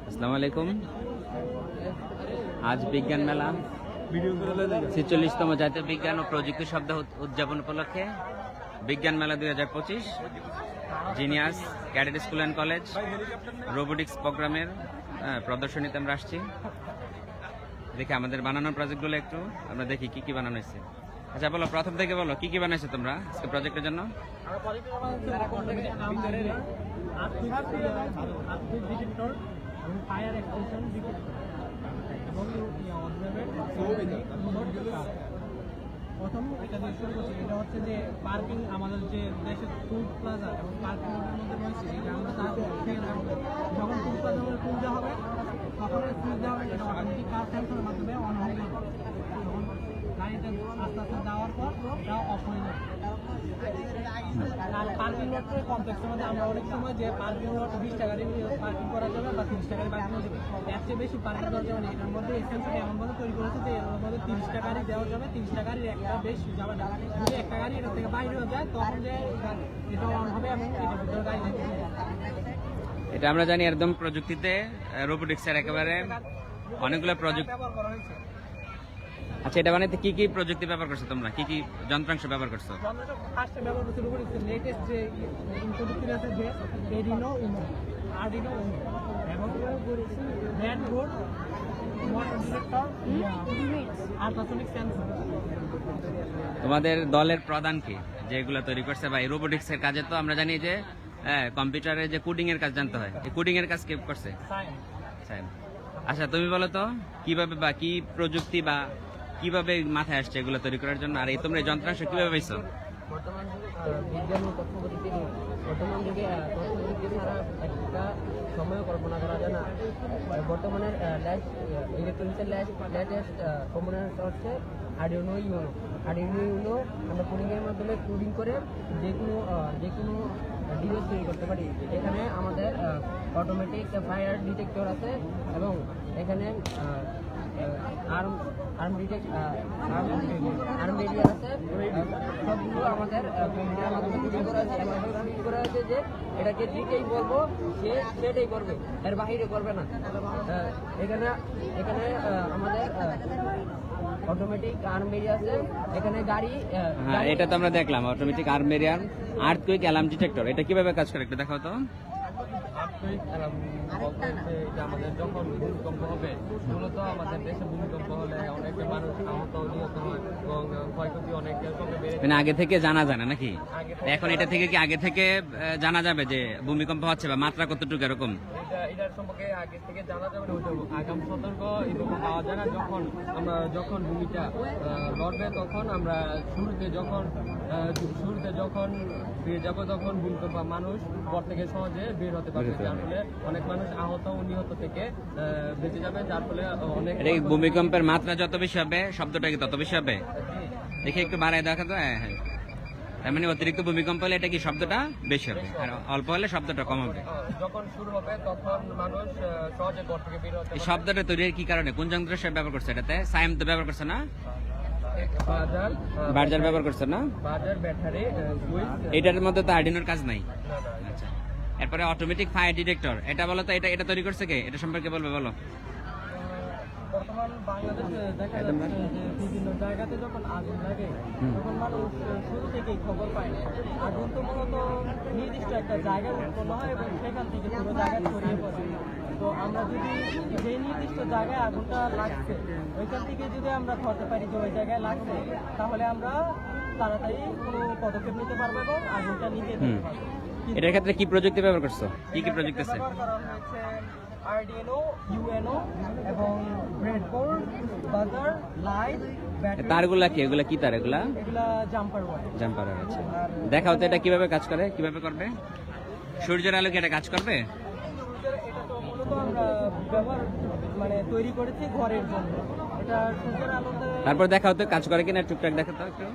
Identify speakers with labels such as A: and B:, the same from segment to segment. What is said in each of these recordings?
A: আসসালামু আলাইকুম। আজ বিজ্ঞান মেলা 46তম জাতীয় বিজ্ঞান ও প্রযুক্তি সপ্তাহ উদযাপন উপলক্ষে বিজ্ঞান মেলা 2025 genius cadet school and college robotics প্রোগ্রামের প্রদর্শনীতে আমরা আসছি। দেখি আমাদের বানানোর প্রজেক্টগুলো একটু আমরা দেখি কি কি বানানো হয়েছে। আচ্ছা বলো, প্রথম থেকে বলো কি কি বানাইছো তোমরা আজকে প্রজেক্টের জন্য?
B: প্রথম এটা দিয়ে শুরু করছি, এটা হচ্ছে যে পার্কিং আমাদের যে দেশের টুল প্লাজা এবং পার্কিং মধ্যে রয়েছে, এটা আমরা যখন টুল প্লাজা টুল দেওয়া হবে তখন টুল দেওয়া হবে, এটা অটোমেটিক কার সেন্সরের মাধ্যমে অন হয়ে যাবে। তখন গাড়িটা আস্তে আস্তে যাওয়ার পর এটা অফ হয়ে যাবে। আর পার্কিং লটের কমপ্লেক্সের মধ্যে আমরা অনেক সময় যে পার্কিং লট 20 টাকা পার্কিং করা যাবে বা 30 টাকার পার্কিং যাবে, এর চেয়ে বেশি পার্কিং করা যাবে না। এটার মধ্যে এসেন্সিয়াল এমনভাবে তৈরি করেছে যে এর মধ্যে 30 টাকারই দেওয়া যাবে, 30 টাকারই একটা বেশি যাবে না। যদি একটা গাড়ি এটা থেকে বাইরে হয়ে যায় তখন যে এটা অন হবে এবং এটার ভিতরে গাড়ি দেখতে
A: এটা আমরা জানি একদম প্রযুক্তিতে রোবোটিক্সের একেবারে অনেকগুলো প্রযুক্তি। আচ্ছা, এটা বানাইতে কি কি প্রযুক্তি ব্যবহার করছো তোমরা? কি কি যন্ত্রাংশ ব্যবহার করছো?
B: ফার্স্টে ব্যবহার করছি রোবোটিক্সের লেটেস্ট যে প্রযুক্তি আছে যে আরডিনো উনো এবং করেছি band board motor detector ultrasonic sensor.
A: তোমাদের দলের প্রধান কি যেগুলো তৈরি করছে বা এই রোবোটিক্স এর কাজে? তো আমরা জানি যে কম্পিউটারে যে কোডিং এর কাজ জানতে হয়, এই কোডিং এর কাজ কে করছে? সায়েম। আচ্ছা তুমি বলো তো কিভাবে বা কি প্রযুক্তি বা কিভাবে মাথায় আসছে এগুলো তৈরি করার জন্য, আর এই তোমরা এই যন্ত্রাংশ কিভাবে পাইছো?
C: বর্তমান বিজ্ঞান ও তথ্য প্রযুক্তি বর্তমান যুগে তথ্য প্রযুক্তি ছাড়া একটা সময় কল্পনা করা যায় না। বর্তমানে ইলেকট্রনিক্সের লেটেস্ট কম্পোনেন্ট হচ্ছে আরডিনো ইউনো। আমরা কোডিংয়ের মাধ্যমে কোডিং করে যে কোনো ডিভাইস তৈরি করতে পারি। এখানে আমাদের অটোমেটিক ফায়ার ডিটেক্টর আছে এবং এখানে আর্ম রেডিয়ার আছে। সবগুলো আমাদের কম্পিউটারের মাধ্যমে তৈরি করা আছে। এমনভাবে তৈরি করা আছে যে এটাকে যেটাই বলবো সে সেটাই করবে, এর বাহিরে করবে না। এখানে আমাদের অটোমেটিক আর্ম এরিয়া আছে। এখানে গাড়ি,
A: হ্যাঁ এটা তো আমরা দেখলাম অটোমেটিক আর্ম এরিয়ার আর্থকুইক অ্যালার্ম ডিটেক্টর। এটা কিভাবে কাজ করে একটু দেখাও তো।
C: আমাদের যখন ভূমিকম্প হবে, মূলত আমাদের দেশে ভূমিকম্প হলে অনেক মানুষ আহত নিহত হয় এবং ক্ষয়ক্ষতি অনেক বেড়ে।
A: মানে আগে থেকে জানা যায় না নাকি? এখন এটা থেকে কি আগে থেকে জানা যাবে যে ভূমিকম্প হচ্ছে বা মাত্রা কতটুকু এরকম?
C: এটার সম্পর্কে আগে থেকে জানা যাবে না, আগাম সতর্ক এরকম পাওয়া যায় না। যখন ভূমিটা লড়বে তখন আমরা শুরুতে যখন বের যাবো তখন ভূমিকম্প মানুষ ঘর থেকে সহজে বের হতে পারবে, যার ফলে অনেক মানুষ আহত ও নিহত থেকে বেঁচে যাবে, যার ফলে অনেক।
A: ভূমিকম্পের মাত্রা যত বেশি হবে শব্দটা কি তত বেশি হবে? দেখি একটু বাড়ায় দেখা তো। হ্যাঁ, তার মানে অতিরিক্ত ভূমিকম্প হলে এটা কি শব্দটা বেশি হবে, আর অল্প হলে শব্দটা কম হবে।
C: যখন শুরু হবে তখন মানুষ সহজে ঘর থেকে বের হতে।
A: এই শব্দটা তৈরির কি কারণে, কোন যন্ত্র সে ব্যবহার করছে? এটাতে সাইম তো ব্যবহার করছে না, বার্জার ব্যবহার করছে না,
C: বার্জার ব্যাটারি সুইচ।
A: এটার মধ্যে তো আরডিনোর কাজ নাই। আচ্ছা, এরপরে অটোমেটিক ফায়ার ডিটেক্টর, এটা বলো তো, এটা তৈরি করছে কে? এটা সম্পর্কে বলবে, বলো।
B: বর্তমান বাংলাদেশে দেখা যাচ্ছে যে বিভিন্ন জায়গাতে যখন আগুন লাগে তখন মানুষ শুরু থেকেই খবর পায়। আগুন তো মূলত নির্দিষ্ট একটা জায়গায় উৎপন্ন হয় এবং সেখান থেকে পুরো জায়গায় ছড়িয়ে পড়ে। তো আমরা যদি যে নির্দিষ্ট জায়গায় আগুনটা লাগছে ওইখান থেকে যদি আমরা ধরতে পারি যে ওই জায়গায় লাগছে, তাহলে আমরা তাড়াতাড়ি কোনো পদক্ষেপ নিতে পারবো এবং আগুনটা নিভিয়ে দিতে পারবো।
A: এটার ক্ষেত্রে কি প্রযুক্তি ব্যবহার করছো? কি কি প্রযুক্তি আছে?
B: আরডিনো ইউএনও এবং ব্রেডবোর্ড, বাজার, লাইট, ব্যাটারি।
A: তারগুলা কি? এগুলা কি তার? এগুলা
B: জাম্পার ওয়্যার।
A: Jumper wire. আছে, দেখাও তো এটা কিভাবে কাজ করে, কিভাবে করবে? সূর্যের আলো কি এটা কাজ করবে?
B: এটা তো মূলত আমরা ব্যবহার তৈরি করেছি ঘরের জন্য। এটা সূর্যের আলোতে।
A: তারপর দেখাও তো কাজ করে কিনা, টুকটাক দেখাতো একটু।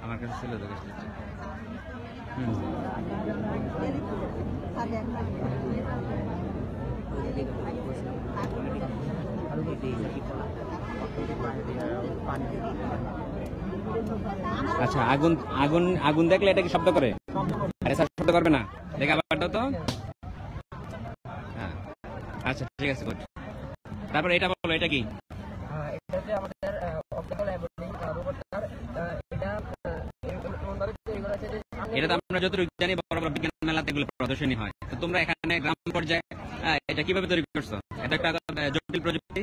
A: আমার কাছে ছিল তো
C: পানি
A: আচ্ছা, আগুন আগুন আগুন দেখলে এটা কি শব্দ করে? আরে স্যার, শব্দ করবে না? দেখে আবার দাও তো। হ্যাঁ, আচ্ছা ঠিক আছে, গুড। তারপর এটা বলো, এটা কি?
C: এটা হচ্ছে আমাদের অপটিক্যাল অ্যাবলিং রোবট স্যার। এটা এমনভাবে তৈরি করা হয়েছে যে
A: এটা তো আমরা যতটুকু জানি বড় বড় বিজ্ঞান মেলাতে এগুলো প্রদর্শনী হয়। তো তোমরা এখানে গ্রাম পর্যায়ে এটা কিভাবে তৈরি করছো? এটা একটা জটিল প্রযুক্তি।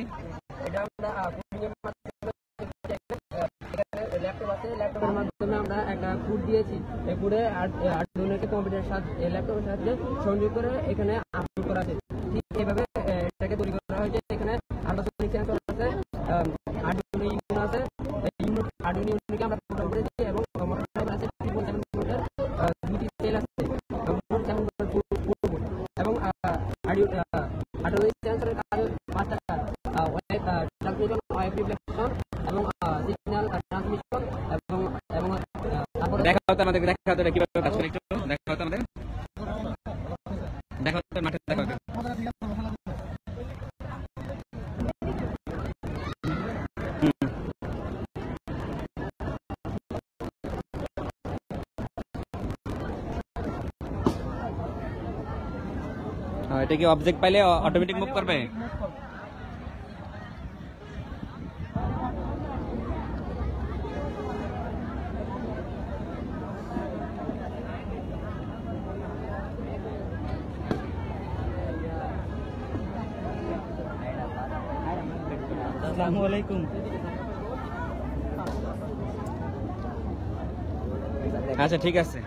C: এটা আমরা কোডিংয়ের মাধ্যমে এখানে ল্যাপটপ আছে, ল্যাপটপের মাধ্যমে আমরা একটা কোড দিয়েছি। এই কোডে আর্ডুইনোকে কম্পিউটারের সাথে ল্যাপটপের সাথে সংযোগ করে এখানে আপলোড করা আছে। ঠিক এইভাবে এটাকে তৈরি করা হয়েছে। এখানে আল্ট্রাসনিক সেন্সর আছে, আর্ডুইনো ইউনো আছে। আর্ডুইনো ইউনোকে আমরা প্রোগ্রাম করেছি এবং মোটর আছে 3.7 ভোল্টের দুটি সেল আছে, মোট 7 ভোল্ট এবং আর্ডুইনো সেন্সরের কাজ 5টা কাজ: ওয়েব ট্রান্সমিশন, ওয়েব রিফ্লেকশন এবং সিগন্যাল ট্রান্সমিশন এবং তারপরে
A: দেখাও তো আমাদের, দেখাও তো এটা কিভাবে কাজ করে, একটু দেখাও তো আমাদের, দেখাও তো মাঠে, দেখাও তো। এটা কি অবজেক্ট পাইলে অটোমেটিক মুভ করবে?
B: আসসালামু আলাইকুম।
A: আচ্ছা ঠিক আছে।